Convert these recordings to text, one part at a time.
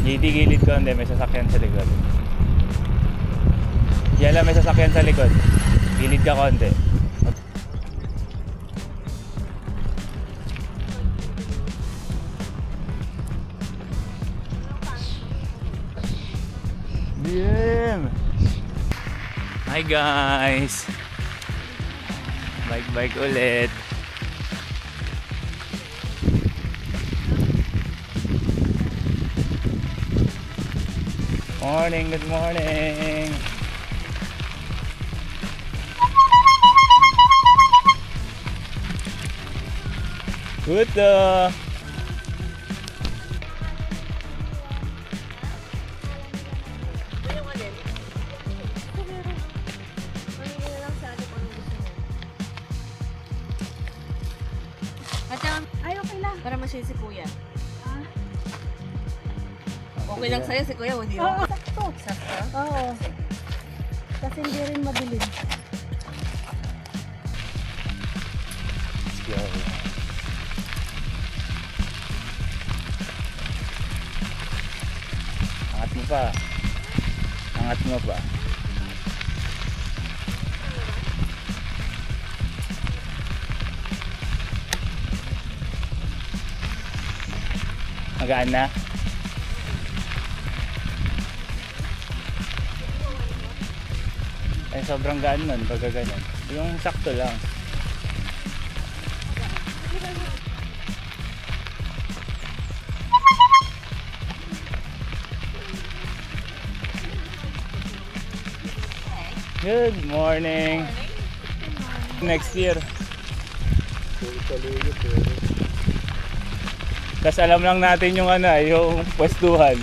GD gilid ko, hindi, may sasakyan sa likod. Yala, may sasakyan sa likod. Gilid ka konti. Damn! Hi guys! Bike ulit. Morning, good morning! Good Ay, okay lang. Para masyal si Kuya. Ah. Okay lang sa'yo si Kuya, hindi Oo, mo. sakto. Sakto? Oo. Kasi hindi rin madilim. Let's go. Angat mo pa. Angat mo pa. Magaan na? Ay, sobrang gaan nun pagka ganyan. Yung sakto lang. Good morning. Next year. Tapos alam lang natin yung ano, yung pwestuhan.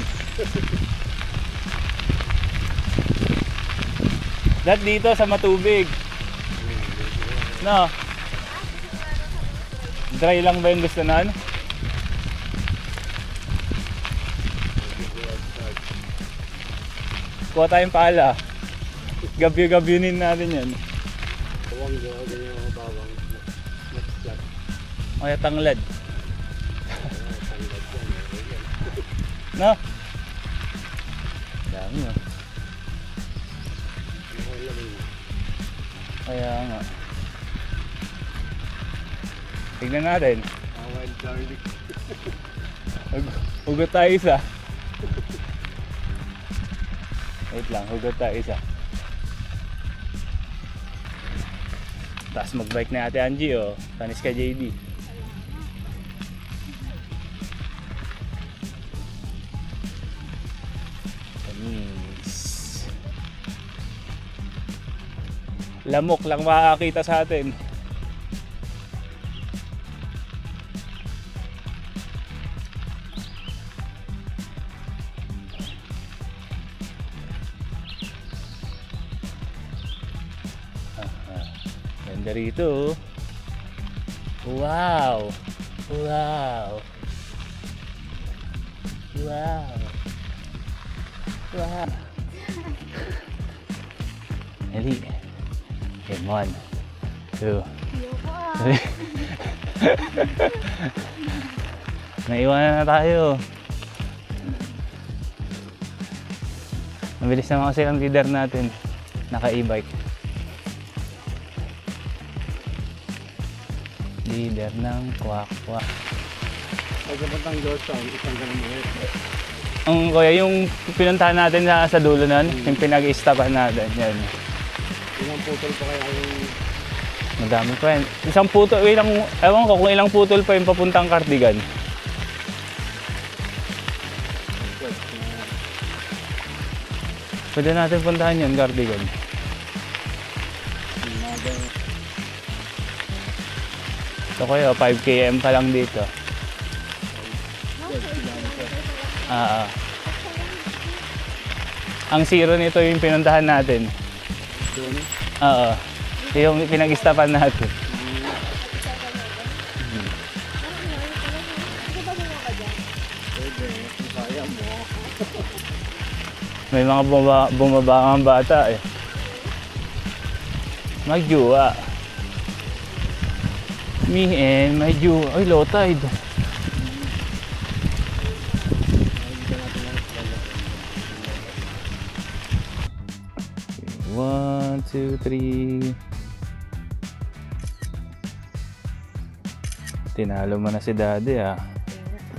Lahat dito sa matubig. No. Dry lang ba yung gusto nun? Kuha tayong pala. Gabi-gabinin natin yan. Bawang gawin yung mga bawang. Flat. O kaya tanglad. Tanglad yan. No? Dami oh. Kaya nga. Tignan natin. Wild garlic. Hugot tayo isa. Wait lang, hugot tayo isa. Tapos magbike na ate Angie oh. Tanis ka JD. Tanis. Lamok lang makakita sa atin. Ganda rito. Wow. Wow. Wow. Wow. Hali. Okay, 1, 2, 3. Naiwanan na tayo. Mabilis naman kasi ang leader natin. Naka-e-bike. Leader ng kwak-kwak. Pagkapatang Georgetown, isang ganun ulit. Ang kuya, yung pinuntahan natin sa dulo nun, yung pinag-i-stopan natin, yan. Ilang putol pa kaya yung... Madami pa yan. Isang putol, ewan ko kung ilang putol pa yung papuntang Cardigan. Pwede natin puntahan yun, Cardigan. So kuya, 5 km pa lang dito. Ang zero nito yung pinuntahan natin. Oo. Yung pinag-istapan natin. Kaya mo. May mga bumaba ang bata eh. Magjuwa. Me and my juwa. Ay, low tide. 2, 3. Tinalo mo na si Daddy ah.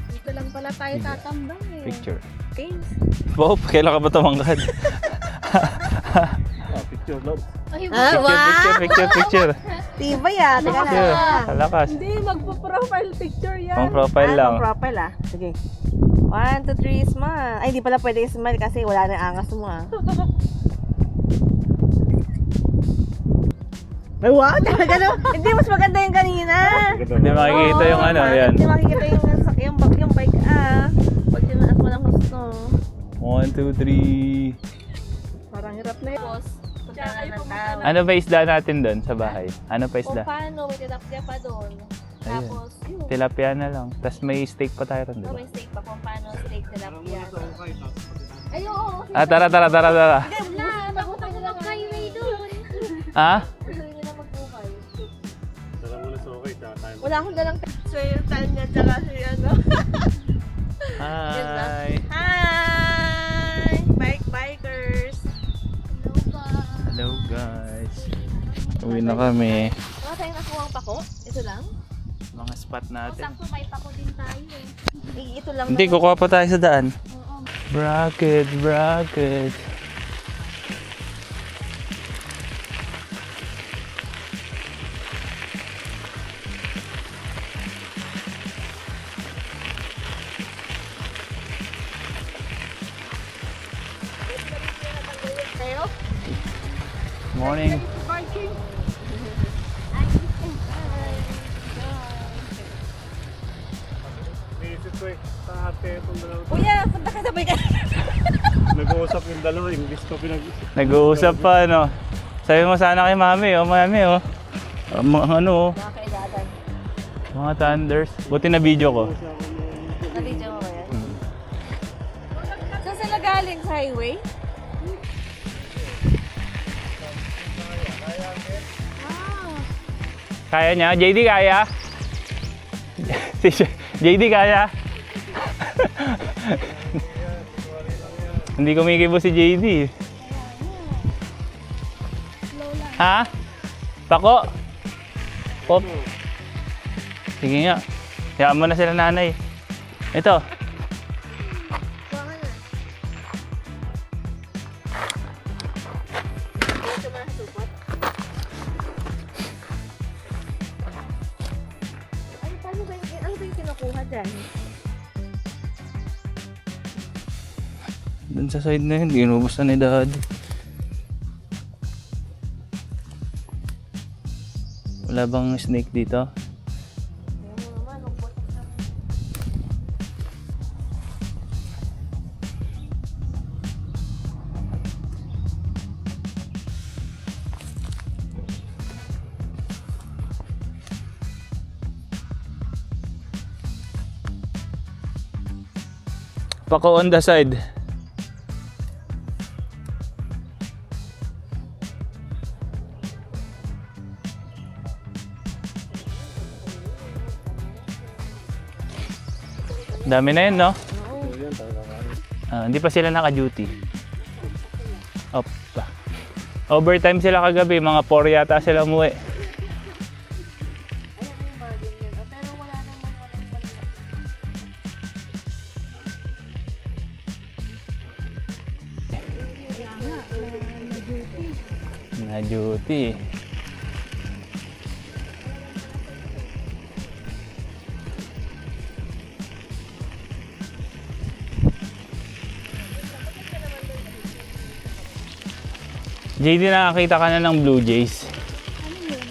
Dito lang pala tayo tatambang eh. Picture. Thanks. Bob, kailan ka ba tumangkad? Picture love. Ay, Picture. Tiba ya. Teka Picture. lang. Halakas. Hindi, magpo-profile picture yan. Pang profile lang. Profile ah. Sige. 1, 2, 3, smile. Ay, di pala pwede smile kasi wala na angas mo ah. Ay, wow! Talaga no? Hindi, mas maganda yung kanina. Hindi makikita yung ano, yan. Hindi makikita yung bike ah. Pag tinaas mo ng gusto. 1, 2, 3. Parang hirap na yun. Tapos, punta na ng tao. Ano ba isda natin doon sa bahay? Ano pa Kung isda? paano, may tilapia pa doon. Tapos, yun. Tilapia na lang. Tapos may steak pa tayo ron, di Oh, ba? may steak pa. Kung paano, steak tilapia. Ay, oo. Ah, tara. Wala, mag-ukay na lang highway doon. Ah? Gusto nila mag-ukay. Dala mo na sa okay, tsaka tayo. Wala akong dalang picture yung tanya tsaka si ano. Hi! Hi! Bikers! Hello guys. Uwi na kami. Wala tayong nakuha pako? Ito lang? Mga spot natin. Sakto may pako din tayo eh. Ito lang. Hindi, kukuha pa tayo sa daan. Bracket. Tayo? Morning. Parking. Naisip ko eh, sa ate itong dalawa. Kuya, punta ka sabay ka. Nag-uusap yung dalawa, English ko Nag-uusap pa, no? Sabi mo sana kay mami, oh. Mga ano, oh. Mga kaidadan. Mga thunders. Buti na video ko. Nabidyo mo ba yan? Saan sila galing? Sa highway? Kaya niya? JD kaya? JD kaya? Hindi kumikibo si JD. Ha? Pako? Pop? Sige nga. Hayaan mo na sila nanay. Ito. Ito mo na supot. Ano ba yung kinukuha dyan? Dun sa side na yun, inubos na ni Daddy. Wala bang snake dito? Ayun mo naman, upot. Pako on the side. Dami na yun, no? Hindi pa sila naka-duty. Opa. Overtime sila kagabi, mga 4 yata sila umuwi. Pero wala namang walang pala. Na-duty. JD, nakakita ka na ng Blue Jays. Ano yun?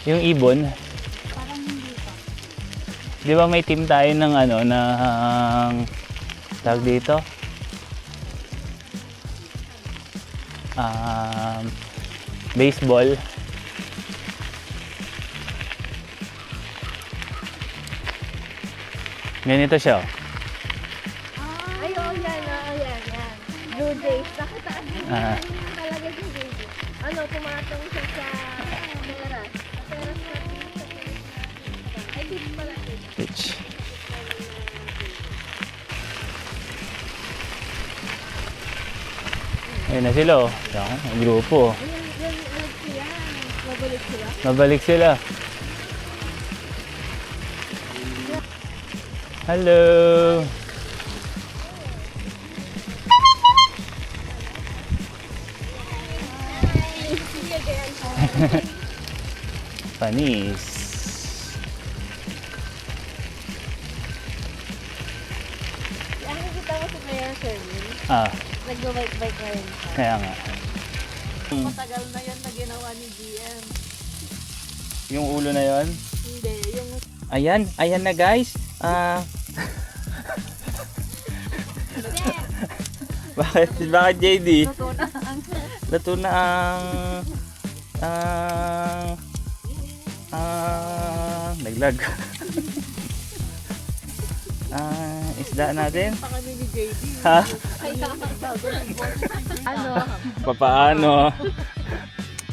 Yung ibon. Parang hindi pa. Di ba may team tayo ng ano, ng tawag dito? Baseball. Ganito siya. Oh. Ay, oo, yan. Blue Jays. Nakita Ah. talaga si Baby. Ano, pumatong siya sa teras. Teras na ay, pitch pala. Pitch. Ayun na sila, oh. Yan, ang grupo. Ayan, yan, sila. Mabalik sila. Hello. Panis. Ang nakikita ko si Mayor Sherwin, Ah, nagbo-bike-bike na rin siya. kaya nga. Matagal na yan na ginawa ni GM. Yung ulo na yon. Hindi, yung Ayan na guys. Bakit JD? Luto na ang naglag. Isda natin. pa kami ni JD. Ha? Ay, nakakatago ng boses. Ano? Papaano?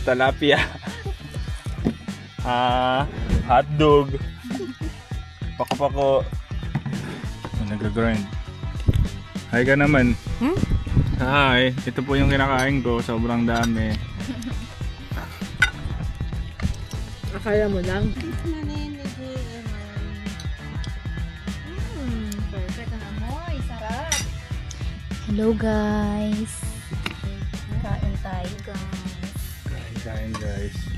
Tilapia. Hotdog. Pako-pako. Nag-grind. Hi ka naman. Hi. Ito po yung kinakain ko. Sobrang dami. Akala mo lang. Perfect ang amoy. Sarap. Hello guys. Kain tayo guys. Kain guys.